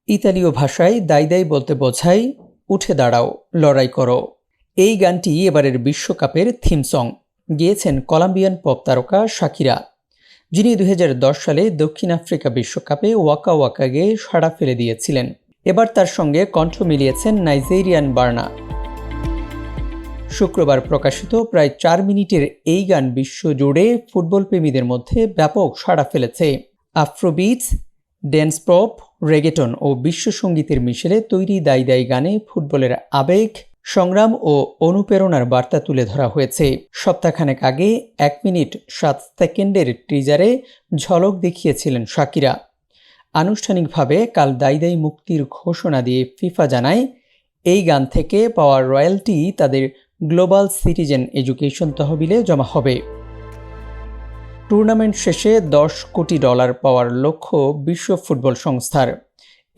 ইতালীয় ভাষায় দাই দাই বলতে বোঝায় উঠে দাঁড়াও, লড়াই করো। এই গানটি এবারের বিশ্বকাপের থিম সং। গেয়েছেন কলম্বিয়ান পপ তারকা শাকিরা, যিনি 2010 সালে দক্ষিণ আফ্রিকা বিশ্বকাপে ওয়াকা ওয়াকা গেয়ে সাড়া ফেলে দিয়েছিলেন। এবার তার সঙ্গে কণ্ঠ মিলিয়েছেন নাইজেরিয়ান বার্না। শুক্রবার প্রকাশিত প্রায় 4 মিনিটের এই গান বিশ্বজুড়ে ফুটবল প্রেমীদের মধ্যে ব্যাপক সাড়া ফেলেছে। আফ্রোবিটস, ড্যান্স পপ, রেগেটন ও বিশ্বসঙ্গীতের মিশেলে তৈরি দাই দাই গানে ফুটবলের আবেগ, সংগ্রাম ও অনুপ্রেরণার বার্তা তুলে ধরা হয়েছে। সপ্তাহখানেক আগে 1 মিনিট 7 সেকেন্ডের টিজারে ঝলক দেখিয়েছিলেন শাকিরা। আনুষ্ঠানিকভাবে কাল দাই দাই মুক্তির ঘোষণা দিয়ে ফিফা জানায়, এই গান থেকে পাওয়া রয়্যালটি তাদের গ্লোবাল সিটিজেন এডুকেশন তহবিলে জমা হবে। টুর্নামেন্ট শেষে $10 কোটি পাওয়ার লক্ষ্য বিশ্ব ফুটবল সংস্থার।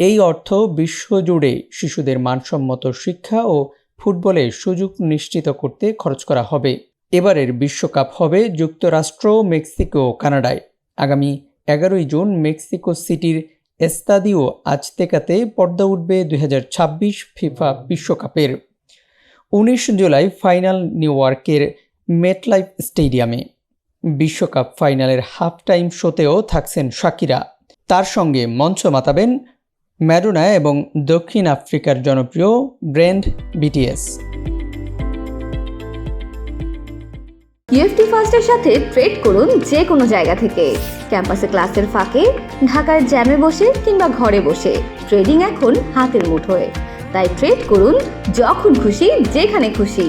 এই অর্থ বিশ্বজুড়ে শিশুদের মানসম্মত শিক্ষা ও ফুটবলের সুযোগ নিশ্চিত করতে খরচ করা হবে। এবারের বিশ্বকাপ হবে যুক্তরাষ্ট্র, মেক্সিকো, কানাডায়। আগামী 11 জুন মেক্সিকো সিটির এস্তাদিও আজতেকাতে পর্দা উঠবে 2026 ফিফা বিশ্বকাপের। 19 জুলাই ফাইনাল নিউ ইয়র্কের মেটলাইফ স্টেডিয়ামে। বিশ্বকাপ ফাইনালের হাফ টাইম শোতেও থাকছেন শাকিরা। তার সঙ্গে মঞ্চ মাতাবেন ম্যাডোনা এবং দক্ষিণ আফ্রিকার জনপ্রিয় ব্র্যান্ড বিটিএস। ইউএফটি ফার্স্টের সাথে ট্রেড করুন যে কোনো জায়গা থেকে। ক্যাম্পাসে ক্লাসের ফাঁকে, ঢাকার জ্যামে বসে কিংবা ঘরে বসে ট্রেডিং এখন হাতের মুঠোয়। তাই ট্রেড করুন যখন খুশি, যেখানে খুশি।